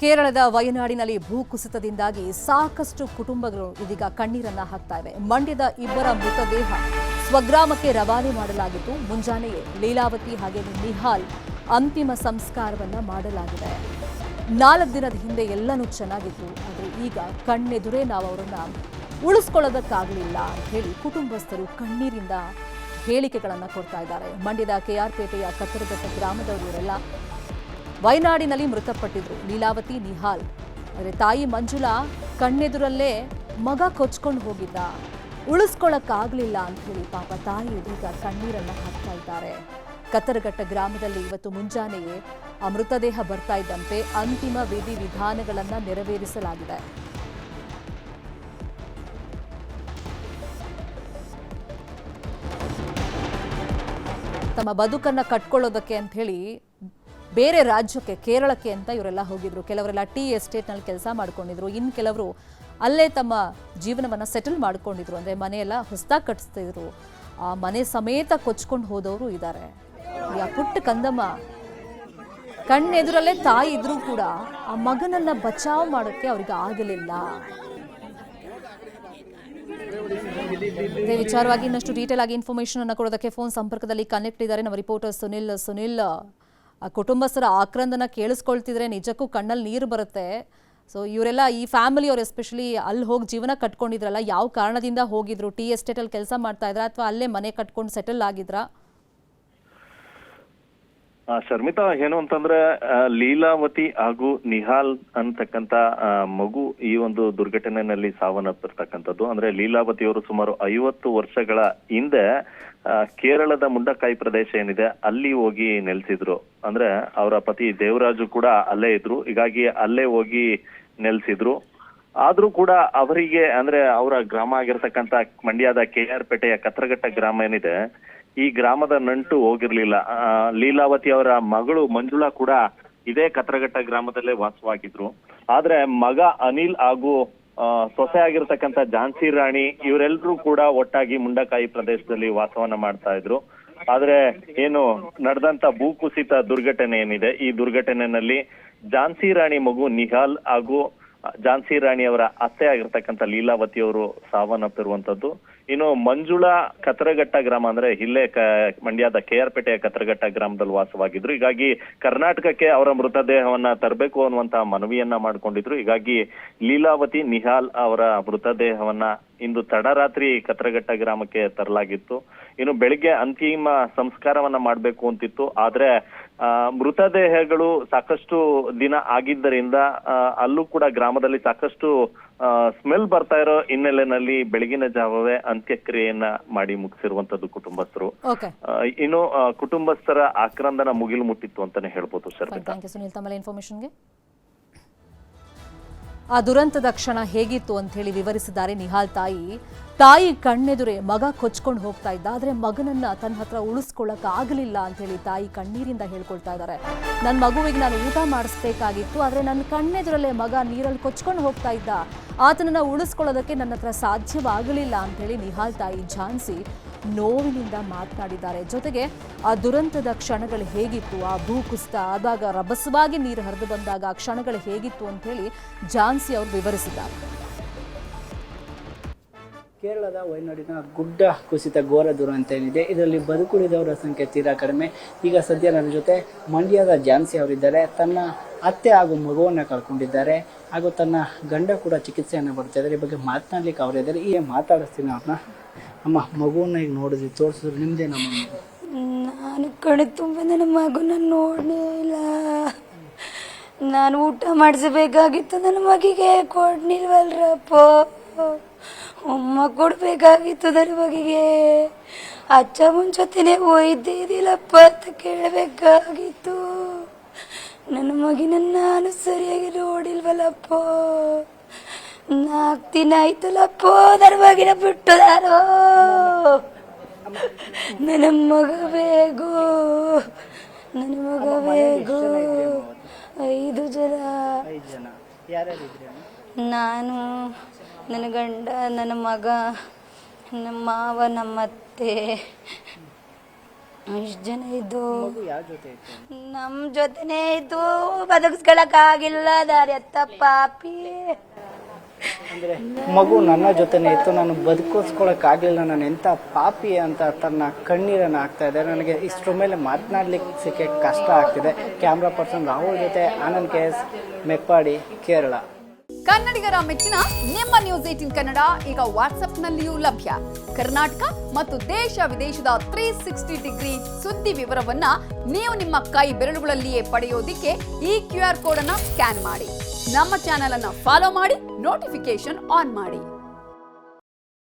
ಕೇರಳದ ವಯನಾಡಿನಲ್ಲಿ ಭೂಕುಸಿತದಿಂದಾಗಿ ಸಾಕಷ್ಟು ಕುಟುಂಬಗಳು ಇದೀಗ ಕಣ್ಣೀರನ್ನ ಹಾಕ್ತಾ ಇವೆ. ಮಂಡ್ಯದ ಇಬ್ಬರ ಮೃತದೇಹ ಸ್ವಗ್ರಾಮಕ್ಕೆ ರವಾನೆ ಮಾಡಲಾಗಿದ್ದು, ಮುಂಜಾನೆಯೇ ಲೀಲಾವತಿ ಹಾಗೆ ನಿಹಾಲ್ ಅಂತಿಮ ಸಂಸ್ಕಾರವನ್ನ ಮಾಡಲಾಗಿದೆ. 4 ದಿನದ ಹಿಂದೆ ಎಲ್ಲನೂ ಚೆನ್ನಾಗಿತ್ತು, ಆದರೆ ಈಗ ಕಣ್ಣೆದುರೇ ನಾವು ಅವರನ್ನ ಉಳಿಸ್ಕೊಳ್ಳೋದಕ್ಕಾಗಲಿಲ್ಲ ಅಂತ ಹೇಳಿ ಕುಟುಂಬಸ್ಥರು ಕಣ್ಣೀರಿಂದ ಹೇಳಿಕೆಗಳನ್ನು ಕೊಡ್ತಾ ಇದ್ದಾರೆ. ಮಂಡ್ಯದ ಕೆಆರ್ಪೇಟೆಯ ಕತ್ತರಘಟ್ಟ ಗ್ರಾಮದವರು ಇವರೆಲ್ಲ ವಯನಾಡಿನಲ್ಲಿ ಮೃತಪಟ್ಟಿದ್ರು. ಲೀಲಾವತಿ, ನಿಹಾಲ್. ಆದರೆ ತಾಯಿ ಮಂಜುಳಾ ಕಣ್ಣೆದುರಲ್ಲೇ ಮಗ ಕೊಚ್ಕೊಂಡು ಹೋಗಿದ್ದ, ಉಳಿಸ್ಕೊಳ್ಳೋಕ್ಕಾಗಲಿಲ್ಲ ಅಂತ ಹೇಳಿ ಪಾಪ ತಾಯಿ ಇದೀಗ ಕಣ್ಣೀರನ್ನ ಹಾಕ್ತಾ ಇದ್ದಾರೆ. ಕತ್ತರಘಟ್ಟ ಗ್ರಾಮದಲ್ಲಿ ಇವತ್ತು ಮುಂಜಾನೆಯೇ ಆ ಮೃತದೇಹ ಬರ್ತಾ ಇದ್ದಂತೆ ಅಂತಿಮ ವಿಧಿವಿಧಾನಗಳನ್ನು ನೆರವೇರಿಸಲಾಗಿದೆ. ತಮ್ಮ ಬದುಕನ್ನ ಕಟ್ಕೊಳ್ಳೋದಕ್ಕೆ ಅಂತ ಹೇಳಿ ಬೇರೆ ರಾಜ್ಯಕ್ಕೆ, ಕೇರಳಕ್ಕೆ ಅಂತ ಇವರೆಲ್ಲ ಹೋಗಿದ್ರು. ಕೆಲವರೆಲ್ಲ ಟೀ ಎಸ್ಟೇಟ್ನಲ್ಲಿ ಕೆಲಸ ಮಾಡ್ಕೊಂಡಿದ್ರು, ಇನ್ನು ಕೆಲವರು ಅಲ್ಲೇ ತಮ್ಮ ಜೀವನವನ್ನು ಸೆಟಲ್ ಮಾಡ್ಕೊಂಡಿದ್ರು. ಅಂದರೆ ಮನೆಯೆಲ್ಲ ಹೊಸದಾಗಿ ಕಟ್ಟಿಸ್ತಿದ್ರು. ಆ ಮನೆ ಸಮೇತ ಕೊಚ್ಕೊಂಡು ಹೋದವರು ಇದ್ದಾರೆ. ಆ ಪುಟ್ಟ ಕಂದಮ್ಮ ಕಣ್ಣೆದುರಲ್ಲೇ ತಾಯಿ ಇದ್ರೂ ಕೂಡ ಆ ಮಗನನ್ನ ಬಚಾವ್ ಮಾಡೋಕ್ಕೆ ಅವ್ರಿಗೆ ಆಗಲಿಲ್ಲ. ಇದೇ ವಿಚಾರವಾಗಿ ಇನ್ನಷ್ಟು ಡೀಟೇಲ್ ಆಗಿ ಇನ್ಫಾರ್ಮೇಶನ್ ಅನ್ನು ಕೊಡೋದಕ್ಕೆ ಫೋನ್ ಸಂಪರ್ಕದಲ್ಲಿ ಕನೆಕ್ಟ್ ಇದ್ದಾರೆ ನಮ್ಮ ರಿಪೋರ್ಟರ್ ಸುನಿಲ್. ಆ ಕುಟುಂಬಸ್ಥರ ಆಕ್ರಂದನ ಕೇಳಿಸ್ಕೊಳ್ತಿದ್ರೆ ನಿಜಕ್ಕೂ ಕಣ್ಣಲ್ಲಿ ನೀರು ಬರುತ್ತೆ. ಸೊ ಇವರೆಲ್ಲ ಈ ಫ್ಯಾಮಿಲಿ ಅವರು ಎಸ್ಪೆಷಲಿ ಅಲ್ಲಿ ಹೋಗಿ ಜೀವನ ಕಟ್ಕೊಂಡಿದ್ರಲ್ಲ, ಯಾವ ಕಾರಣದಿಂದ ಹೋಗಿದ್ರು? ಟೀ ಎಸ್ಟೇಟಲ್ಲಿ ಕೆಲಸ ಮಾಡ್ತಾ ಇದ್ರ ಅಥವಾ ಅಲ್ಲೇ ಮನೆ ಕಟ್ಕೊಂಡು ಸೆಟಲ್ ಆಗಿದ್ರಾ? ಶರ್ಮಿತಾ, ಏನು ಅಂತಂದ್ರೆ ಲೀಲಾವತಿ ಹಾಗೂ ನಿಹಾಲ್ ಅಂತಕ್ಕಂತ ಮಗು ಈ ಒಂದು ದುರ್ಘಟನೆಯಲ್ಲಿ ಸಾವನ್ನಪ್ಪಿರ್ತಕ್ಕಂಥದ್ದು. ಅಂದ್ರೆ ಲೀಲಾವತಿ ಅವರು ಸುಮಾರು 50 ವರ್ಷಗಳ ಹಿಂದೆ ಕೇರಳದ ಮುಂಡಕಾಯಿ ಪ್ರದೇಶ ಏನಿದೆ ಅಲ್ಲಿ ಹೋಗಿ ನೆಲೆಸಿದ್ರು. ಅಂದ್ರೆ ಅವರ ಪತಿ ದೇವರಾಜು ಕೂಡ ಅಲ್ಲೇ ಇದ್ರು, ಹೀಗಾಗಿ ಅಲ್ಲೇ ಹೋಗಿ ನೆಲೆಸಿದ್ರು. ಆದ್ರೂ ಕೂಡ ಅವರಿಗೆ ಅಂದ್ರೆ ಅವರ ಗ್ರಾಮ ಆಗಿರ್ತಕ್ಕಂಥ ಮಂಡ್ಯದ ಕೆಆರ್ಪೇಟೆಯ ಕತ್ತರಘಟ್ಟ ಗ್ರಾಮ ಏನಿದೆ, ಈ ಗ್ರಾಮದ ನಂಟು ಹೋಗಿರ್ಲಿಲ್ಲ. ಲೀಲಾವತಿ ಅವರ ಮಗಳು ಮಂಜುಳಾ ಕೂಡ ಇದೇ ಕತ್ತರಘಟ್ಟ ಗ್ರಾಮದಲ್ಲೇ ವಾಸವಾಗಿದ್ರು. ಆದ್ರೆ ಮಗ ಅನಿಲ್ ಹಾಗೂ ಸೊಸೆ ಆಗಿರ್ತಕ್ಕಂಥ ಝಾನ್ಸಿ ರಾಣಿ ಇವರೆಲ್ಲರೂ ಕೂಡ ಒಟ್ಟಾಗಿ ಮುಂಡಕಾಯಿ ಪ್ರದೇಶದಲ್ಲಿ ವಾಸವನ್ನ ಮಾಡ್ತಾ ಇದ್ರು. ಆದ್ರೆ ಏನು ನಡೆದಂತ ಭೂಕುಸಿತ ದುರ್ಘಟನೆ ಏನಿದೆ, ಈ ದುರ್ಘಟನೆಯಲ್ಲಿ ಝಾನ್ಸಿ ರಾಣಿ ಮಗು ನಿಹಾಲ್ ಹಾಗೂ ಝಾನ್ಸಿ ರಾಣಿ ಅವರ ಅತ್ತೆ ಆಗಿರ್ತಕ್ಕಂಥ ಲೀಲಾವತಿ ಅವರು ಸಾವನ್ನಪ್ಪಿರುವಂತದ್ದು. ಇನ್ನು ಮಂಜುಳಾ ಕತ್ತರಘಟ್ಟ ಗ್ರಾಮ ಅಂದ್ರೆ ಇಲ್ಲೇ ಮಂಡ್ಯದ ಕೆಆರ್ಪೇಟೆಯ ಕತ್ತರಘಟ್ಟ ಗ್ರಾಮದಲ್ಲಿ ವಾಸವಾಗಿದ್ರು. ಹೀಗಾಗಿ ಕರ್ನಾಟಕಕ್ಕೆ ಅವರ ಮೃತದೇಹವನ್ನ ತರಬೇಕು ಅನ್ನುವಂತಹ ಮನವಿಯನ್ನ ಮಾಡ್ಕೊಂಡಿದ್ರು. ಹೀಗಾಗಿ ಲೀಲಾವತಿ, ನಿಹಾಲ್ ಅವರ ಮೃತದೇಹವನ್ನ ಇಂದು ತಡರಾತ್ರಿ ಕತ್ತರಘಟ್ಟ ಗ್ರಾಮಕ್ಕೆ ತರಲಾಗಿತ್ತು. ಇನ್ನು ಬೆಳಿಗ್ಗೆ ಅಂತಿಮ ಸಂಸ್ಕಾರವನ್ನ ಮಾಡ್ಬೇಕು ಅಂತಿತ್ತು. ಆದ್ರೆ ಮೃತದೇಹಗಳು ಸಾಕಷ್ಟು ದಿನ ಆಗಿದ್ದರಿಂದ ಅಲ್ಲೂ ಕೂಡ ಗ್ರಾಮದಲ್ಲಿ ಸಾಕಷ್ಟು ಸ್ಮೆಲ್ ಬರ್ತಾ ಇರೋ ಹಿನ್ನೆಲೆಯಲ್ಲಿ ಬೆಳಗಿನ ಜಾವವೇ ಅಂತ್ಯಕ್ರಿಯೆಯನ್ನ ಮಾಡಿ ಮುಗಿಸಿರುವಂತದ್ದು ಕುಟುಂಬಸ್ಥರು. ಇನ್ನು ಕುಟುಂಬಸ್ಥರ ಆಕ್ರಂದನ ಮುಗಿಲು ಮುಟ್ಟಿತ್ತು ಅಂತಾನೆ ಹೇಳ್ಬೋದು. ಇನ್ಫಾರ್ಮೇಶನ್ಗೆ ಆ ದುರಂತದ ಕ್ಷಣ ಹೇಗಿತ್ತು ಅಂತ ಹೇಳಿ ವಿವರಿಸಿದ್ದಾರೆ ನಿಹಾಲ್ ತಾಯಿ ಕಣ್ಣೆದುರೇ ಮಗ ಕೊಚ್ಕೊಂಡು ಹೋಗ್ತಾ ಇದ್ದ, ಆದ್ರೆ ಮಗನನ್ನ ತನ್ನ ಹತ್ರ ಉಳಿಸ್ಕೊಳ್ಳಕ್ ಆಗಲಿಲ್ಲ ಅಂತ ಹೇಳಿ ತಾಯಿ ಕಣ್ಣೀರಿಂದ ಹೇಳ್ಕೊಳ್ತಾ ಇದ್ದಾರೆ. ನನ್ನ ಮಗುವಿಗೆ ನಾನು ಊಟ ಮಾಡಿಸ್ಬೇಕಾಗಿತ್ತು, ಆದ್ರೆ ನನ್ನ ಕಣ್ಣೆದುರಲ್ಲೇ ಮಗ ನೀರಲ್ಲಿ ಕೊಚ್ಕೊಂಡು ಹೋಗ್ತಾ ಇದ್ದ, ಆತನನ್ನ ಉಳಿಸ್ಕೊಳ್ಳೋದಕ್ಕೆ ನನ್ನ ಹತ್ರ ಸಾಧ್ಯವಾಗಲಿಲ್ಲ ಅಂತ ಹೇಳಿ ನಿಹಾಲ್ ತಾಯಿ ಝಾನ್ಸಿ ನೋವಿನಿಂದ ಮಾತನಾಡಿದ್ದಾರೆ. ಜೊತೆಗೆ ಆ ದುರಂತದ ಕ್ಷಣಗಳು ಹೇಗಿತ್ತು, ಆ ಭೂಕುಸಿತ ಆದಾಗ ರಭಸವಾಗಿ ನೀರು ಹರಿದು ಬಂದಾಗ ಆ ಕ್ಷಣಗಳು ಹೇಗಿತ್ತು ಅಂತ ಹೇಳಿ ಝಾನ್ಸಿ ಅವರು ವಿವರಿಸಿದ್ದಾರೆ. ಕೇರಳದ ವಯನಾಡಿನ ಗುಡ್ಡ ಕುಸಿತ ಘೋರ ದುರಂತ ಏನಿದೆ, ಇದರಲ್ಲಿ ಬದುಕುಳಿದವರ ಸಂಖ್ಯೆ ತೀರಾ ಕಡಿಮೆ. ಈಗ ಸದ್ಯ ನನ್ನ ಜೊತೆ ಮಂಡ್ಯದ ಝಾನ್ಸಿ ಅವರಿದ್ದಾರೆ. ತನ್ನ ಅತ್ತೆ ಹಾಗೂ ಮಗುವನ್ನು ಕಳ್ಕೊಂಡಿದ್ದಾರೆ, ಹಾಗೂ ತನ್ನ ಗಂಡ ಕೂಡ ಚಿಕಿತ್ಸೆಯನ್ನು ಬರ್ತಾ ಇದ್ದಾರೆ. ಈ ಬಗ್ಗೆ ಮಾತನಾಡ್ಲಿಕ್ಕೆ ಅವರಿದ್ದಾರೆ. ಈಗ ಮಾತಾಡಿಸ್ತೀನಿ ಅವ್ರನ್ನ. ಅಮ್ಮ, ಮಗುವನ್ನ ಈಗ ನೋಡಿದ್ವಿ, ತೋರಿಸಿದ್ರು, ನಿಮ್ದೇ ನಮ್ಮ ನಾನು ಕಡೆ ತುಂಬ ನನ್ನ ಮಗುನ ನೋಡಲೇ ಇಲ್ಲ. ನಾನು ಊಟ ಮಾಡಿಸಬೇಕಾಗಿತ್ತು, ನನ್ನ ಮಗಿಗೆ ಕೊಡ್ನಿಲ್ವಲ್ರಪ್ಪ. ಅಮ್ಮ ಕೊಡ್ಬೇಕಾಗಿತ್ತು ನನ್ನ ಮಗಿಗೆ. ಅಚ್ಚ ಮುಂಚೆನೇ ಒಯ್ದಿದಿಲ್ಲಪ್ಪ ಅಂತ ಕೇಳಬೇಕಾಗಿತ್ತು. ನನ್ನ ಮಗಿನ ನಾನು ಸರಿಯಾಗಿ ನೋಡಿಲ್ವಲ್ಲಪ್ಪ. 4 ದಿನ ಆಯ್ತಲ್ಲಪ್ಪ ನನ್ನ ಮಗಿನ ಬಿಟ್ಟದಾರೋ. ನನ್ನ ಮಗ ಬೇಕು, ನನ್ನ ಮಗ ಬೇಕು. 5 ಜನ. ನಾನು, ನನ್ನ ಗಂಡ, ನನ್ನ ಮಗ, ನಮ್ಮ ಮಾವ, ನಮ್ಮ ಅತ್ತೆ. ಇಷ್ಟು ಜನ ಇದ್ದು ಮಗು ಯಾರ ಜೊತೆ ಇತ್ತು? ನಮ್ಮ ಜೊತೆನೇ ಇದ್ದು ಬದುಕಿಸ್ಕೊಳಕ್ಕಾಗಿಲ್ಲ ದಾರಿ ಎತ್ತ ಪಾಪಿ. ಅಂದ್ರೆ ಮಗು ನನ್ನ ಜೊತೆನೇ ಇತ್ತು, ನಾನು ಬದುಕಿಸ್ಕೊಳಕ್ಕಾಗಲಿಲ್ಲ, ನಾನು ಎಂಥ ಪಾಪಿ ಅಂತ ತನ್ನ ಕಣ್ಣೀರನ್ನು ಹಾಕ್ತಾ ಇದೆ. ನನಗೆ ಇಷ್ಟರ ಮೇಲೆ ಮಾತನಾಡ್ಲಿಕ್ಕೆ ಕಷ್ಟ ಆಗ್ತಿದೆ. ಕ್ಯಾಮ್ರಾ ಪರ್ಸನ್ ರಾಹುಲ್ ಜೊತೆ ಆನಂದ್ KS, ಮೆಪ್ಪಾಡಿ, ಕೇರಳ. ಕನ್ನಡಿಗರ ಮೆಚ್ಚಿನ ನಿಮ್ಮ ನ್ಯೂಸ್ 18 ಕನ್ನಡ ಈಗ ವಾಟ್ಸ್ಆಪ್ನಲ್ಲಿಯೂ ಲಭ್ಯ. ಕರ್ನಾಟಕ ಮತ್ತು ದೇಶ ವಿದೇಶದ 360 ಡಿಗ್ರಿ ಸುದ್ದಿ ವಿವರವನ್ನ ನೀವು ನಿಮ್ಮ ಕೈ ಬೆರಳುಗಳಲ್ಲಿಯೇ ಪಡೆಯೋದಿಕ್ಕೆ ಈ QR ಕೋಡ್ ಅನ್ನ ಸ್ಕ್ಯಾನ್ ಮಾಡಿ. ನಮ್ಮ ಚಾನೆಲ್ ಅನ್ನ ಫಾಲೋ ಮಾಡಿ, ನೋಟಿಫಿಕೇಶನ್ ಆನ್ ಮಾಡಿ.